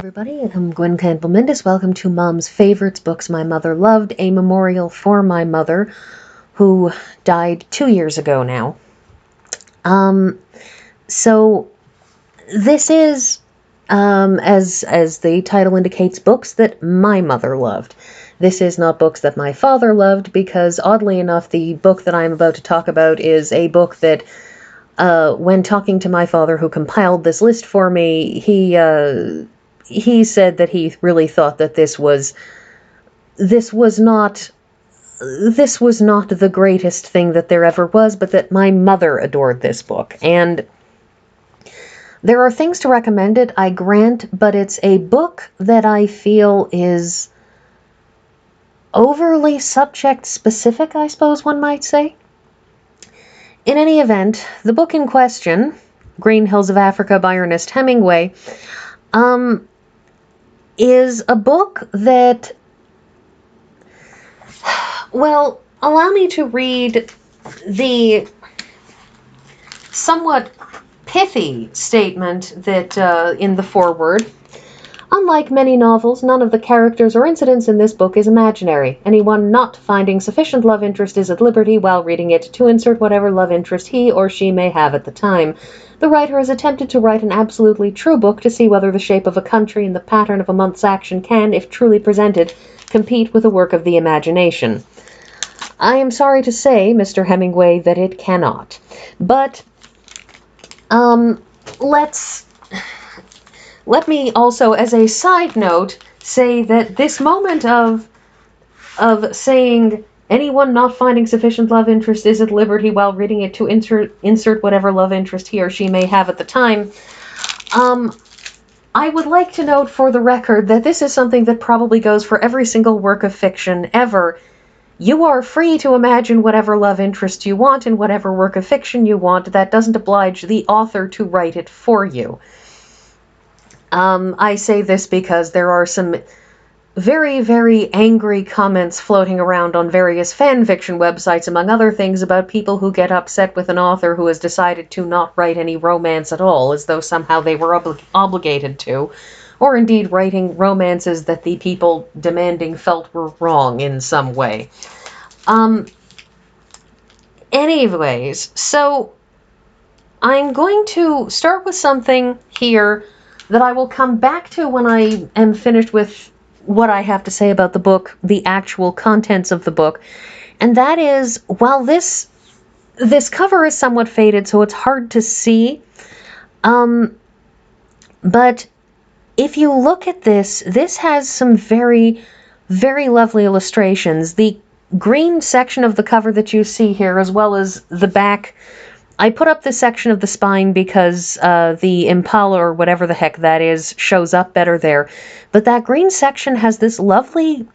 Everybody, I'm Gwen Campbell-Mindes. Welcome to Mom's Favorites Books My Mother Loved, a memorial for my mother, who died 2 years ago now. So this is, as the title indicates, books that my mother loved. This is not books that my father loved, because oddly enough, the book that I'm about to talk about is a book that, when talking to my father, who compiled this list for me, he said that he really thought that this was not the greatest thing that there ever was, but that my mother adored this book. And there are things to recommend it, I grant, but it's a book that I feel is overly subject specific, I suppose one might say. In any event, the book in question, Green Hills of Africa by Ernest Hemingway, is a book that, well, allow me to read the somewhat pithy statement that in the foreword. Unlike many novels, none of the characters or incidents in this book is imaginary. Anyone not finding sufficient love interest is at liberty, while reading it, to insert whatever love interest he or she may have at the time. The writer has attempted to write an absolutely true book to see whether the shape of a country and the pattern of a month's action can, if truly presented, compete with a work of the imagination. I am sorry to say, Mr. Hemingway, that it cannot. But, let me also, as a side note, say that this moment of saying anyone not finding sufficient love interest is at liberty while reading it to insert whatever love interest he or she may have at the time, I would like to note for the record that this is something that probably goes for every single work of fiction ever. You are free to imagine whatever love interest you want in whatever work of fiction you want. That doesn't oblige the author to write it for you. I say this because there are some very, very angry comments floating around on various fan fiction websites, among other things, about people who get upset with an author who has decided to not write any romance at all, as though somehow they were obligated to, or indeed writing romances that the people demanding felt were wrong in some way. Anyways, so I'm going to start with something here that I will come back to when I am finished with what I have to say about the book, the actual contents of the book. And that is, while this cover is somewhat faded, so it's hard to see, but if you look at this has some very, very lovely illustrations. The green section of the cover that you see here, as well as the back, I put up this section of the spine because the impala, or whatever the heck that is, shows up better there. But that green section has this lovely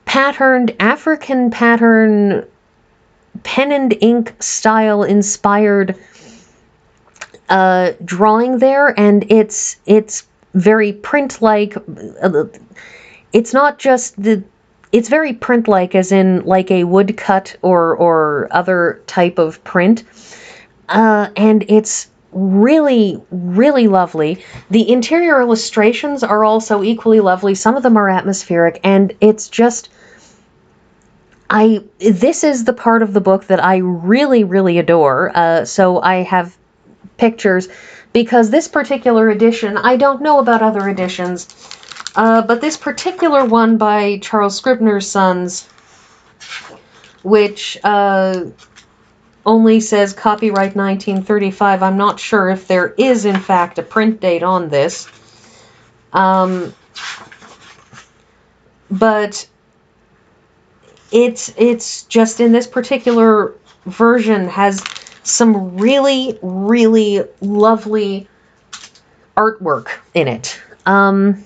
patterned, African pattern, pen and ink style inspired drawing there, and it's very print-like. It's not just it's very print-like, as in like a woodcut or other type of print. And it's really, really lovely. The interior illustrations are also equally lovely. Some of them are atmospheric, and it's just, this is the part of the book that I really, really adore. So I have pictures, because this particular edition, I don't know about other editions, but this particular one by Charles Scribner's Sons, which, only says copyright 1935. I'm not sure if there is, in fact, a print date on this. But it's just, in this particular version, has some really, really lovely artwork in it. And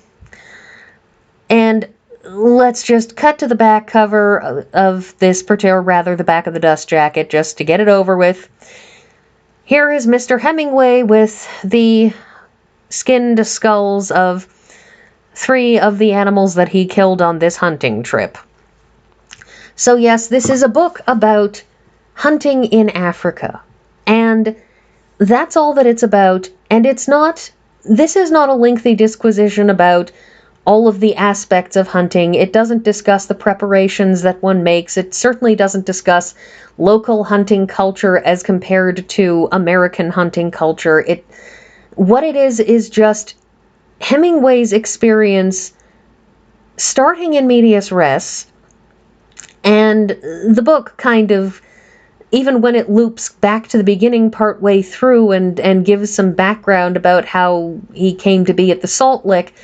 let's just cut to the back cover of this particular, rather the back of the dust jacket, just to get it over with. Here is Mr. Hemingway with the skinned skulls of 3 of the animals that he killed on this hunting trip. So yes, this is a book about hunting in Africa. And that's all that it's about. And it's not this is not a lengthy disquisition about all of the aspects of hunting. It doesn't discuss the preparations that one makes. It certainly doesn't discuss local hunting culture as compared to American hunting culture. What it is just Hemingway's experience starting in medias res, and the book kind of, even when it loops back to the beginning partway through and gives some background about how he came to be at the Salt Lick,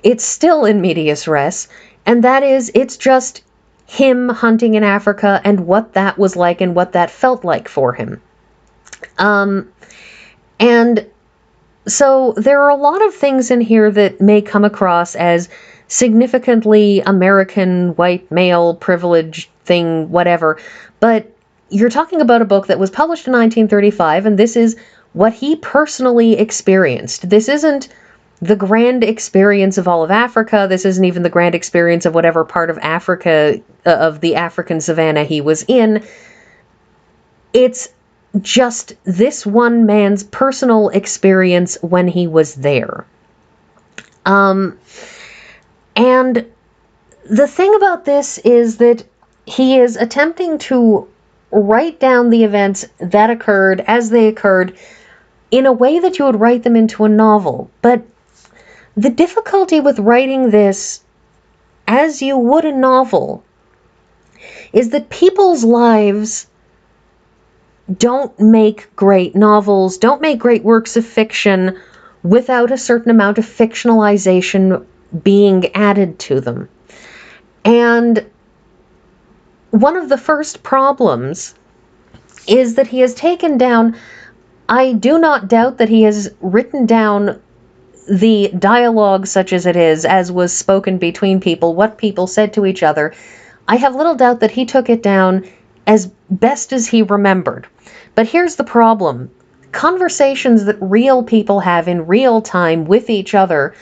it's still in medias res, and that is, it's just him hunting in Africa and what that was like and what that felt like for him. And so there are a lot of things in here that may come across as significantly American, white, male, privileged thing, whatever, but you're talking about a book that was published in 1935, and this is what he personally experienced. This isn't the grand experience of all of Africa. This isn't even the grand experience of whatever part of Africa, of the African savannah he was in. It's just this one man's personal experience when he was there. And the thing about this is that he is attempting to write down the events that occurred as they occurred in a way that you would write them into a novel. But the difficulty with writing this as you would a novel is that people's lives don't make great novels, don't make great works of fiction without a certain amount of fictionalization being added to them. And one of the first problems is that he has taken down, I do not doubt that he has written down the dialogue such as it is, as was spoken between people, what people said to each other. I have little doubt that he took it down as best as he remembered. But here's the problem. Conversations that real people have in real time with each other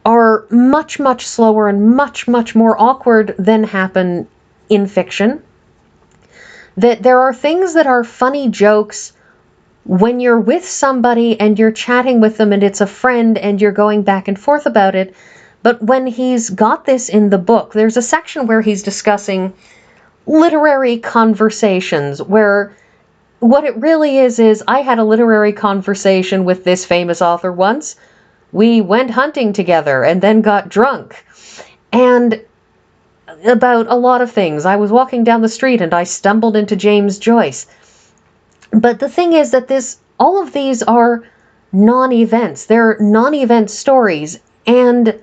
are much, much slower and much, much more awkward than happen in fiction. That there are things that are funny jokes when you're with somebody and you're chatting with them and it's a friend and you're going back and forth about it. But when he's got this in the book, there's a section where he's discussing literary conversations, where what it really is I had a literary conversation with this famous author once. We went hunting together and then got drunk. And about a lot of things. I was walking down the street and I stumbled into James Joyce. But the thing is that all of these are non-events. They're non-event stories. And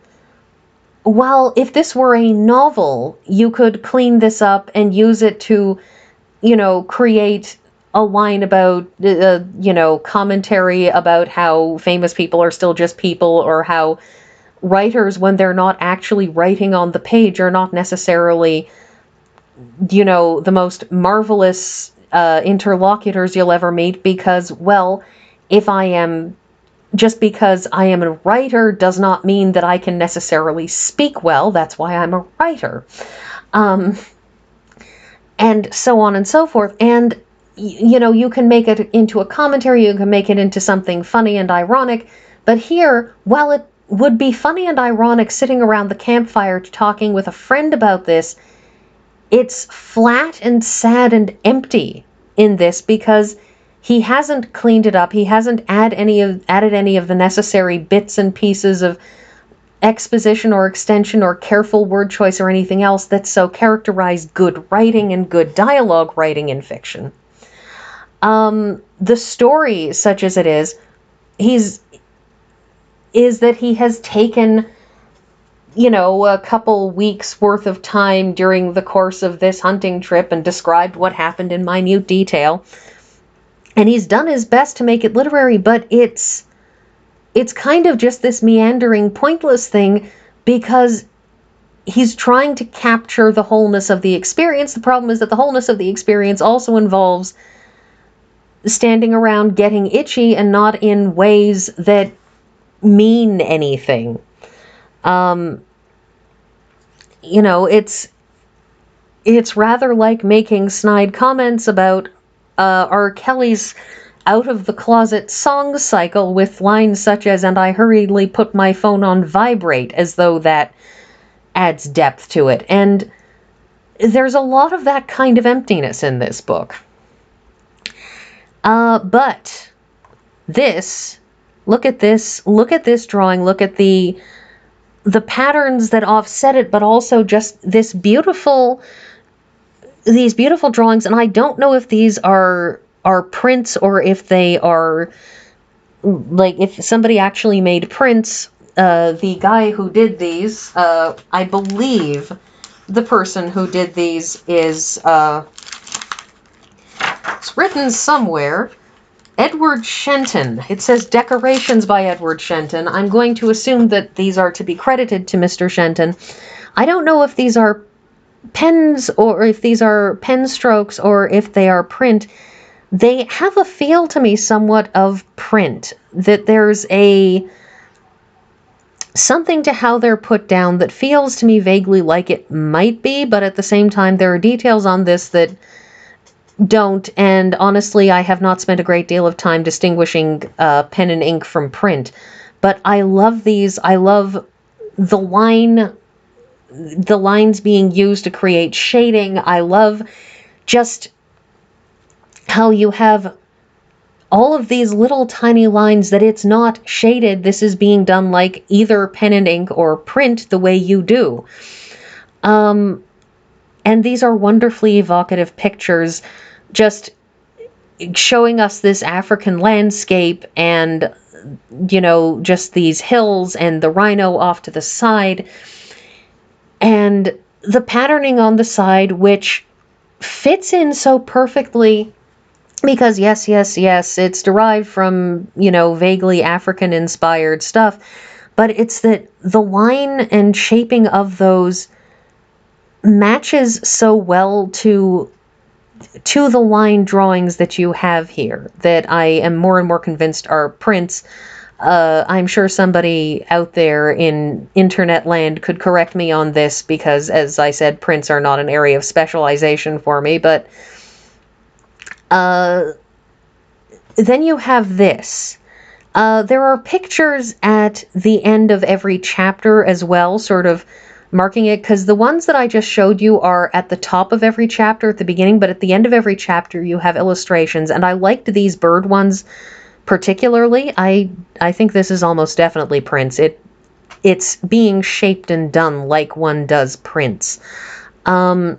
while if this were a novel, you could clean this up and use it to, create a line about, commentary about how famous people are still just people, or how writers, when they're not actually writing on the page, are not necessarily, the most marvelous interlocutors you'll ever meet, because, well, just because I am a writer does not mean that I can necessarily speak well. That's why I'm a writer. And so on and so forth. And, you can make it into a commentary, you can make it into something funny and ironic, but here, while it would be funny and ironic sitting around the campfire talking with a friend about this, it's flat and sad and empty in this because he hasn't cleaned it up. He hasn't added any of the necessary bits and pieces of exposition or extension or careful word choice or anything else that so characterize good writing and good dialogue writing in fiction. The story, such as it is that he has taken, a couple weeks worth of time during the course of this hunting trip and described what happened in minute detail. And he's done his best to make it literary, but it's kind of just this meandering, pointless thing because he's trying to capture the wholeness of the experience. The problem is that the wholeness of the experience also involves standing around getting itchy and not in ways that mean anything. It's rather like making snide comments about R. Kelly's out of the closet song cycle with lines such as, "And I hurriedly put my phone on vibrate," as though that adds depth to it. And there's a lot of that kind of emptiness in this book. But this, look at this drawing, look at the patterns that offset it, but also just these beautiful drawings. And I don't know if these are prints or if they are, like, if somebody actually made prints. The guy who did these, I believe the person who did these is, it's written somewhere, Edward Shenton. It says decorations by Edward Shenton. I'm going to assume that these are to be credited to Mr. Shenton. I don't know if these are pens or if these are pen strokes or if they are print. They have a feel to me somewhat of print, that there's something to how they're put down that feels to me vaguely like it might be, but at the same time there are details on this that don't, and honestly I have not spent a great deal of time distinguishing pen and ink from print. But I love these. I love the lines being used to create shading. I love just how you have all of these little tiny lines that it's not shaded. This is being done like either pen and ink or print the way you do. And these are wonderfully evocative pictures, just showing us this African landscape and, you know, just these hills and the rhino off to the side. And the patterning on the side, which fits in so perfectly, because yes, it's derived from, you know, vaguely African-inspired stuff, but it's that the line and shaping of those matches so well to the line drawings that you have here, that I am more and more convinced are prints. I'm sure somebody out there in internet land could correct me on this, because, as I said, prints are not an area of specialization for me, but then you have this. There are pictures at the end of every chapter as well, sort of marking it, because the ones that I just showed you are at the top of every chapter at the beginning, but at the end of every chapter you have illustrations, and I liked these bird ones particularly. I think this is almost definitely prints. It's being shaped and done like one does prints. And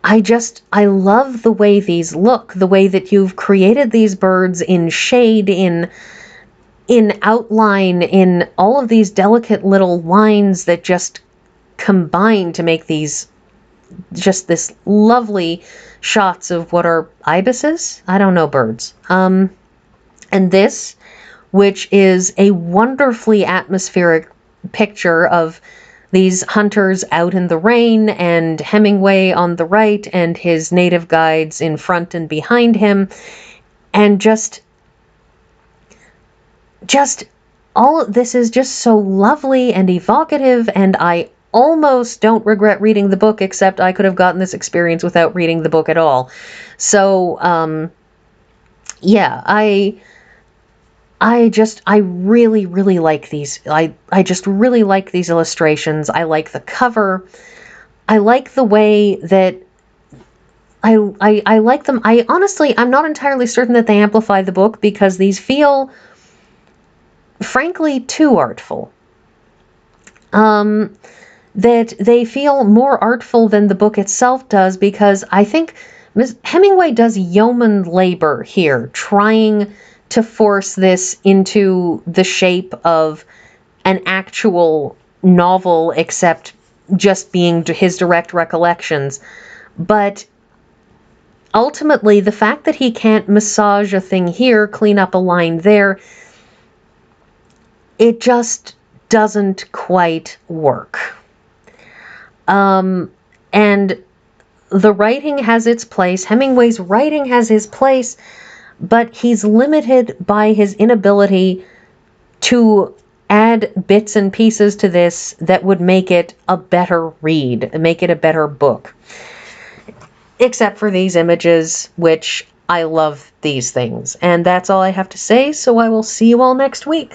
I love the way these look, the way that you've created these birds in shade, in outline, in all of these delicate little lines that just combine to make these, just this lovely shots of what are ibises? I don't know, birds. And this, which is a wonderfully atmospheric picture of these hunters out in the rain, and Hemingway on the right, and his native guides in front and behind him, and just all of this is just so lovely and evocative, and I almost don't regret reading the book, except I could have gotten this experience without reading the book at all. So, yeah, I really, really like these. I just really like these illustrations. I like the cover. I like the way that I like them. I'm not entirely certain that they amplify the book, because these feel, frankly, too artful. That they feel more artful than the book itself does, because I think Hemingway does yeoman labor here, trying to force this into the shape of an actual novel, except just being his direct recollections. But ultimately, the fact that he can't massage a thing here, clean up a line there, it just doesn't quite work. And the writing has its place. Hemingway's writing has his place, but he's limited by his inability to add bits and pieces to this that would make it a better read, make it a better book. Except for these images, which I love these things. And that's all I have to say, so I will see you all next week.